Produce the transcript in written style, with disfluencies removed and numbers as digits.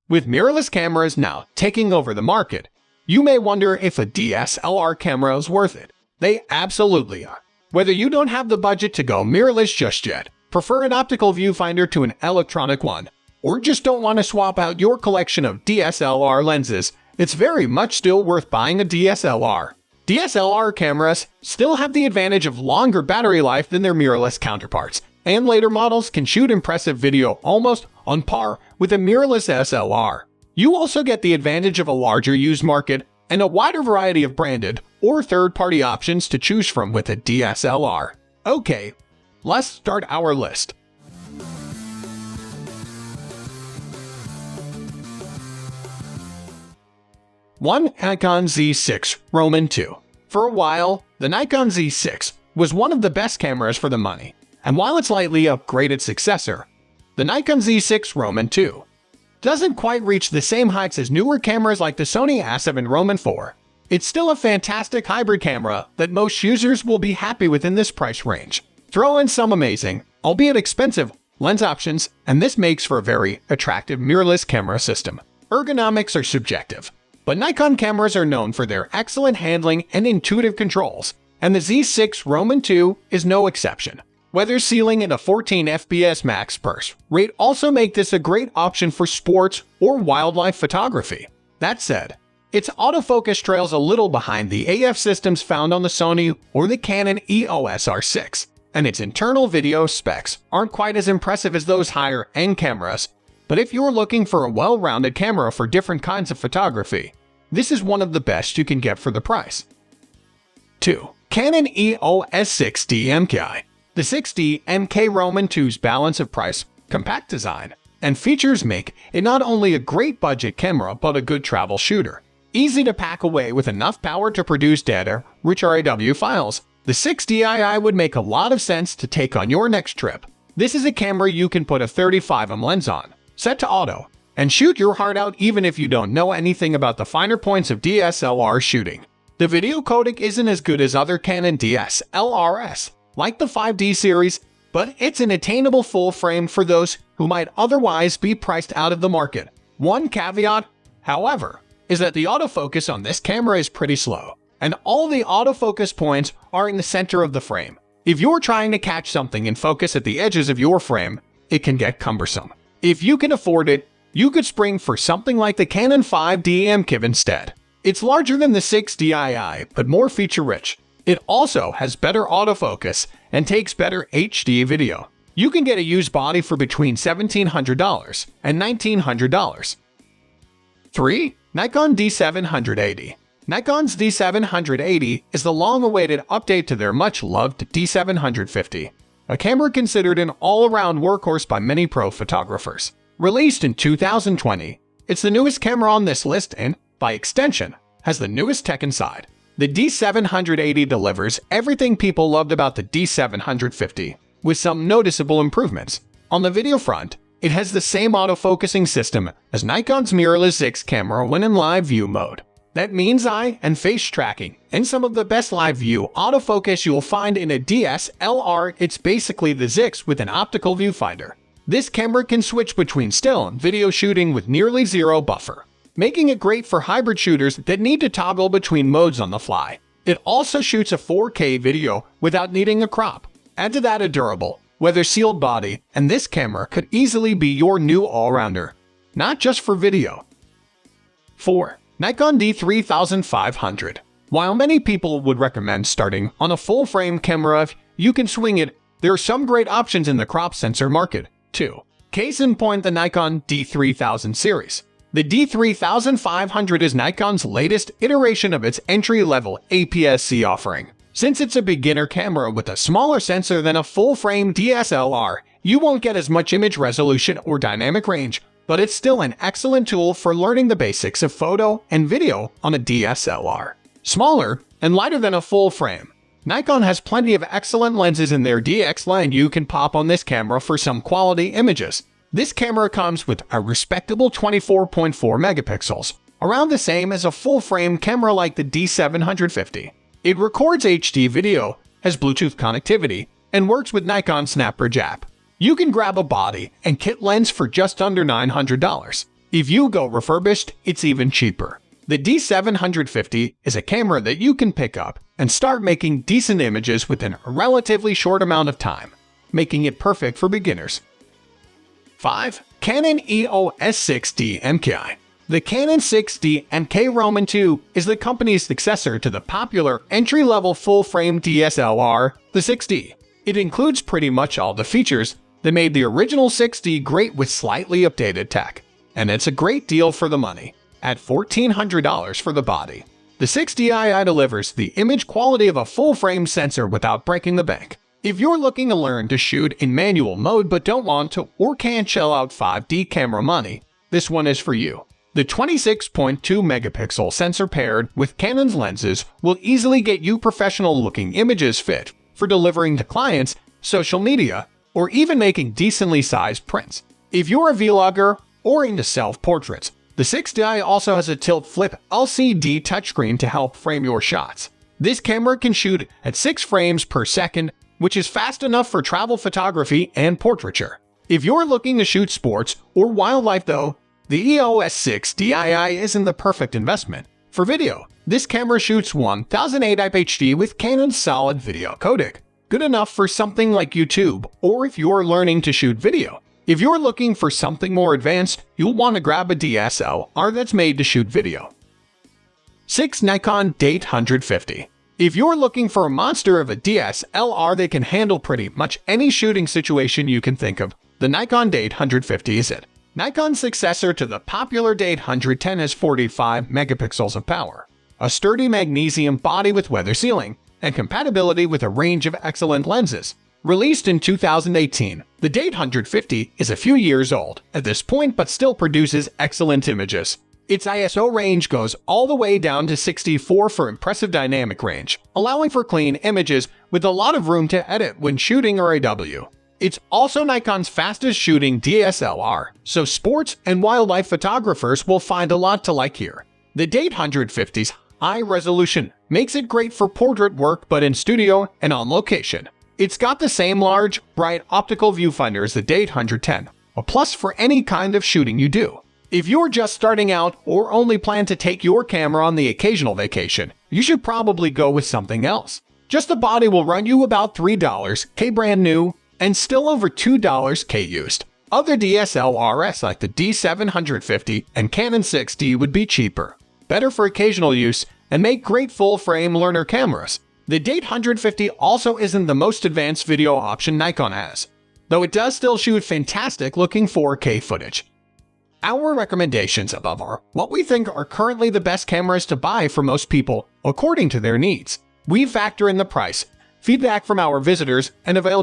With mirrorless cameras now taking over the market, you may wonder if a DSLR camera is worth it. They absolutely are. Whether you don't have the budget to go mirrorless just yet, prefer an optical viewfinder to an electronic one, or just don't want to swap out your collection of DSLR lenses, it's very much still worth buying a DSLR. DSLR cameras still have the advantage of longer battery life than their mirrorless counterparts, and later models can shoot impressive video almost on par with a mirrorless SLR. You also get the advantage of a larger used market and a wider variety of branded or third-party options to choose from with a DSLR. Okay, let's start our list. One, Nikon Z6 Roman II. For a while, the Nikon Z6 was one of the best cameras for the money, and while its slightly upgraded successor, the Nikon Z6 Roman II doesn't quite reach the same heights as newer cameras like the Sony A7 Roman IV. It's still a fantastic hybrid camera that most users will be happy with in this price range. Throw in some amazing, albeit expensive, lens options, and this makes for a very attractive mirrorless camera system. Ergonomics are subjective, but Nikon cameras are known for their excellent handling and intuitive controls, and the Z6 Roman II is no exception. Weather sealing and a 14 fps max burst rate also make this a great option for sports or wildlife photography. That said, its autofocus trails a little behind the AF systems found on the Sony or the Canon EOS R6, and its internal video specs aren't quite as impressive as those higher-end cameras. But if you're looking for a well-rounded camera for different kinds of photography, this is one of the best you can get for the price. 2. Canon EOS 6D MKII. The 6D MK Roman II's balance of price, compact design, and features make it not only a great budget camera but a good travel shooter. Easy to pack away with enough power to produce data-rich RAW files, the 6DII would make a lot of sense to take on your next trip. This is a camera you can put a 35mm lens on, set to auto, and shoot your heart out even if you don't know anything about the finer points of DSLR shooting. The video codec isn't as good as other Canon DSLRs, like the 5D series, but it's an attainable full frame for those who might otherwise be priced out of the market. One caveat, however, is that the autofocus on this camera is pretty slow, and all the autofocus points are in the center of the frame. If you're trying to catch something in focus at the edges of your frame, it can get cumbersome. If you can afford it, you could spring for something like the Canon 5D MKII instead. It's larger than the 6DII, but more feature-rich. It also has better autofocus and takes better HD video. You can get a used body for between $1,700 and $1,900. 3. Nikon D780. Nikon's D780 is the long-awaited update to their much-loved D750, a camera considered an all-around workhorse by many pro photographers. Released in 2020, it's the newest camera on this list and, by extension, has the newest tech inside. The D780 delivers everything people loved about the D750, with some noticeable improvements. On the video front, it has the same autofocusing system as Nikon's Mirrorless 6 camera when in live view mode. That means eye and face tracking, and some of the best live view autofocus you'll find in a DSLR. It's basically the Z6 with an optical viewfinder. This camera can switch between still and video shooting with nearly zero buffer, making it great for hybrid shooters that need to toggle between modes on the fly. It also shoots a 4K video without needing a crop. Add to that a durable, weather-sealed body, and this camera could easily be your new all-rounder, not just for video. 4. Nikon D3500. While many people would recommend starting on a full-frame camera if you can swing it, there are some great options in the crop sensor market, too. Case in point, the Nikon D3000 series. The D3500 is Nikon's latest iteration of its entry-level APS-C offering. Since it's a beginner camera with a smaller sensor than a full-frame DSLR, you won't get as much image resolution or dynamic range, but it's still an excellent tool for learning the basics of photo and video on a DSLR. Smaller and lighter than a full frame, Nikon has plenty of excellent lenses in their DX line you can pop on this camera for some quality images. This camera comes with a respectable 24.4 megapixels, around the same as a full-frame camera like the D750. It records HD video, has Bluetooth connectivity, and works with Nikon SnapBridge app. You can grab a body and kit lens for just under $900. If you go refurbished, it's even cheaper. The D750 is a camera that you can pick up and start making decent images within a relatively short amount of time, making it perfect for beginners. 5. Canon EOS 6D MKII. The Canon 6D MKII is the company's successor to the popular entry-level full-frame DSLR, the 6D. It includes pretty much all the features that made the original 6D great with slightly updated tech, and it's a great deal for the money, at $1,400 for the body. The 6DII delivers the image quality of a full-frame sensor without breaking the bank. If you're looking to learn to shoot in manual mode but don't want to or can't shell out 5D camera money, this one is for you. The 26.2 megapixel sensor paired with Canon's lenses will easily get you professional-looking images fit for delivering to clients, social media, or even making decently sized prints. If you're a vlogger or into self-portraits, the 6DI also has a tilt-flip LCD touchscreen to help frame your shots. This camera can shoot at 6 frames per second, which is fast enough for travel photography and portraiture. If you're looking to shoot sports or wildlife though, the EOS 6DII isn't the perfect investment. For video, this camera shoots 1080p HD with Canon's solid video codec, good enough for something like YouTube or if you're learning to shoot video. If you're looking for something more advanced, you'll want to grab a DSLR that's made to shoot video. 6. Nikon D850. If you're looking for a monster of a DSLR that can handle pretty much any shooting situation you can think of, the Nikon D850 is it. Nikon's successor to the popular D810 has 45 megapixels of power, a sturdy magnesium body with weather sealing, and compatibility with a range of excellent lenses. Released in 2018, the D850 is a few years old at this point but still produces excellent images. Its ISO range goes all the way down to 64 for impressive dynamic range, allowing for clean images with a lot of room to edit when shooting RAW. It's also Nikon's fastest shooting DSLR, so sports and wildlife photographers will find a lot to like here. The D850's high resolution makes it great for portrait work but in studio and on location. It's got the same large, bright optical viewfinder as the D810, a plus for any kind of shooting you do. If you're just starting out or only plan to take your camera on the occasional vacation, you should probably go with something else. Just the body will run you about $3K brand new, and still over $2K used. Other DSLRs like the D750 and Canon 6D would be cheaper, better for occasional use, and make great full-frame learner cameras. The D850 also isn't the most advanced video option Nikon has, though it does still shoot fantastic-looking 4K footage. Our recommendations above are what we think are currently the best cameras to buy for most people according to their needs. We factor in the price, feedback from our visitors, and availability